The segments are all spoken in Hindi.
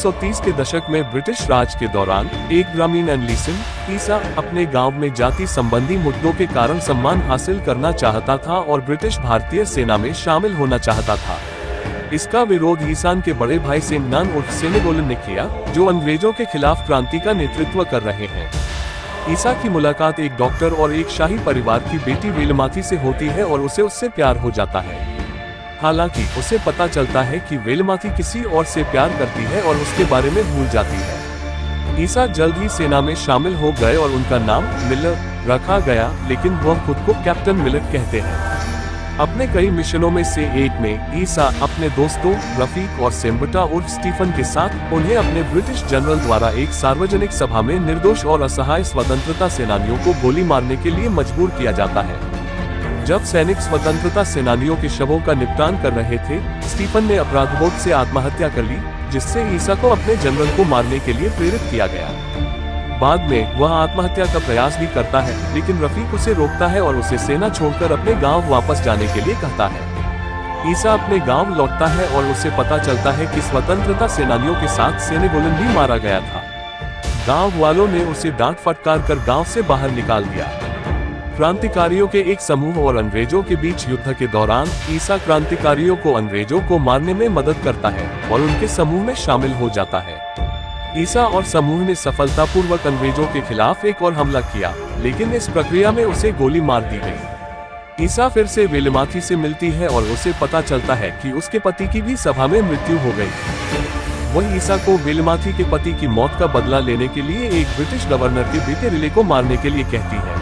1930 के दशक में ब्रिटिश राज के दौरान एक ग्रामीण एनलिसन ईसा अपने गांव में जाति संबंधी मुद्दों के कारण सम्मान हासिल करना चाहता था और ब्रिटिश भारतीय सेना में शामिल होना चाहता था। इसका विरोध ईसान के बड़े भाई सेमनान उर्फ सेनेगोलन ने किया, जो अंग्रेजों के खिलाफ क्रांति का नेतृत्व कर रहे हैं। ईसा की मुलाकात एक डॉक्टर और एक शाही परिवार की बेटी वेलमाथी से होती है और उसे उससे प्यार हो जाता है। हालांकि उसे पता चलता है कि वेलमाथी किसी और से प्यार करती है और उसके बारे में भूल जाती है। ईसा जल्द ही सेना में शामिल हो गए और उनका नाम मिलर रखा गया, लेकिन वह खुद को कैप्टन मिलर कहते हैं। अपने कई मिशनों में से एक में ईसा अपने दोस्तों रफीक और सेम्बटा उर्फ स्टीफन के साथ उन्हें अपने ब्रिटिश जनरल द्वारा एक सार्वजनिक सभा में निर्दोष और असहाय स्वतंत्रता सेनानियों को गोली मारने के लिए मजबूर किया जाता है। जब सैनिक स्वतंत्रता सेनानियों के शवों का निपटान कर रहे थे, स्टीफन ने अपराधबोध से आत्महत्या कर ली, जिससे ईसा को अपने जनरल को मारने के लिए प्रेरित किया गया। बाद में वह आत्महत्या का प्रयास भी करता है, लेकिन रफीक उसे रोकता है और उसे सेना छोड़कर अपने गांव वापस जाने के लिए कहता है। ईसा अपने गांव लौटता है और उसे पता चलता है कि स्वतंत्रता सेनानियों के साथ सेनेगोलन भी मारा गया था। गांव वालों ने उसे डांट फटकार कर गांव से बाहर निकाल दिया। क्रांतिकारियों के एक समूह और अंग्रेजों के बीच युद्ध के दौरान ईसा क्रांतिकारियों को अंग्रेजों को मारने में मदद करता है और उनके समूह में शामिल हो जाता है। ईसा और समूह ने सफलतापूर्वक अंग्रेजों के खिलाफ एक और हमला किया, लेकिन इस प्रक्रिया में उसे गोली मार दी गई। ईसा फिर से वेलमाथी से मिलती है और उसे पता चलता है कि उसके पति की भी सभा में मृत्यु हो गई। वह ईसा को वेलमाथी के पति की मौत का बदला लेने के लिए एक ब्रिटिश गवर्नर के बेटे रिले को मारने के लिए कहती है।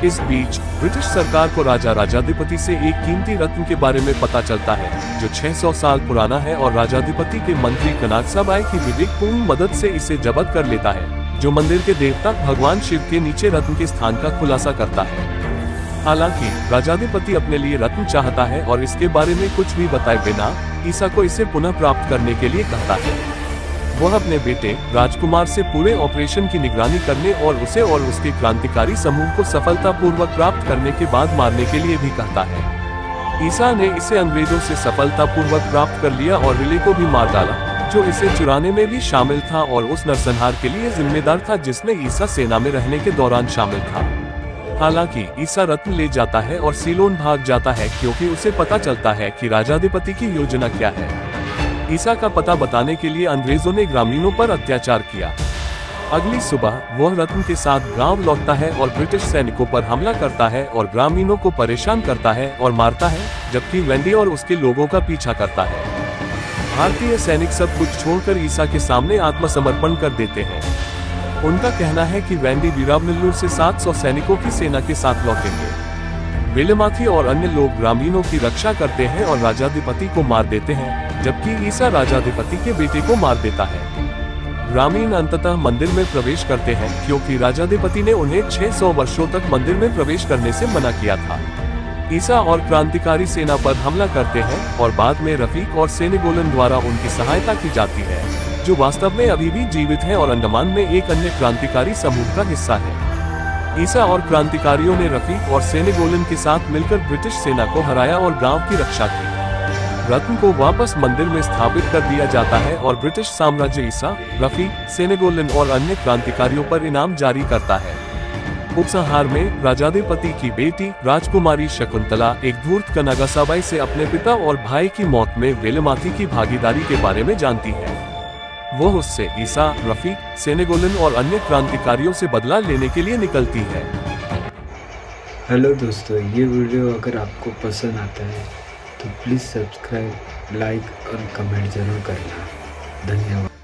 इस बीच ब्रिटिश सरकार को राजा राजाधिपति से एक कीमती रत्न के बारे में पता चलता है, जो 600 साल पुराना है, और राजाधिपति के मंत्री कनाकसाबाई की विवेकपूर्ण मदद से इसे जब्त कर लेता है, जो मंदिर के देवता भगवान शिव के नीचे रत्न के स्थान का खुलासा करता है। हालांकि राजाधिपति अपने लिए रत्न चाहता है और इसके बारे में कुछ भी बताए बिना ईसा को इसे पुनः प्राप्त करने के लिए कहता है। वह अपने बेटे राजकुमार से पूरे ऑपरेशन की निगरानी करने और उसे और उसके क्रांतिकारी समूह को सफलतापूर्वक प्राप्त करने के बाद मारने के लिए भी कहता है। ईसा ने इसे अंग्रेजों से सफलतापूर्वक प्राप्त कर लिया और रिले को भी मार डाला, जो इसे चुराने में भी शामिल था और उस नरसंहार के लिए जिम्मेदार था जिसमें ईसा सेना में रहने के दौरान शामिल था। हालांकि ईसा रत्न ले जाता है और सीलोन भाग जाता है, क्योंकि उसे पता चलता है कि राजाधिपति की योजना क्या है। ईसा का पता बताने के लिए अंग्रेजों ने ग्रामीणों पर अत्याचार किया। अगली सुबह वह रत्न के साथ गांव लौटता है और ब्रिटिश सैनिकों पर हमला करता है और ग्रामीणों को परेशान करता है और मारता है, जबकि वेंडी और उसके लोगों का पीछा करता है। भारतीय सैनिक सब कुछ छोड़कर ईसा के सामने आत्मसमर्पण कर देते हैं। उनका कहना है कि वेंडी वीरावनेल्लूर से 700 सैनिकों की सेना के साथ लौटेंगे। वेलमाथी और अन्य लोग ग्रामीणों की रक्षा करते हैं और राजाधिपति को मार देते हैं, जबकि ईसा राजाधिपति के बेटे को मार देता है। ग्रामीण अंततः मंदिर में प्रवेश करते हैं, क्योंकि राजाधिपति ने उन्हें 600 वर्षों तक मंदिर में प्रवेश करने से मना किया था। ईसा और क्रांतिकारी सेना पर हमला करते हैं और बाद में रफीक और सेनेगोलन द्वारा उनकी सहायता की जाती है, जो वास्तव में अभी भी जीवित है और अंडमान में एक अन्य क्रांतिकारी समूह का हिस्सा है। ईसा और क्रांतिकारियों ने रफीक और सेनेगोलन के साथ मिलकर ब्रिटिश सेना को हराया और गांव की रक्षा की। रत्न को वापस मंदिर में स्थापित कर दिया जाता है और ब्रिटिश साम्राज्य ईसा, रफीक, सेनेगोलन और अन्य क्रांतिकारियों पर इनाम जारी करता है। उपसंहार में राजाधिपति की बेटी राजकुमारी शकुंतला एक धूर्त कनागासाबाई से अपने पिता और भाई की मौत में वेलमाथी की भागीदारी के बारे में जानती है। वह उससे ईसा, रफीक, सेनेगोलन और अन्य क्रांतिकारियों से बदला लेने के लिए निकलती है। हेलो दोस्तों, ये वीडियो अगर आपको पसंद आता है तो प्लीज़ सब्सक्राइब, लाइक और कमेंट जरूर करना। धन्यवाद।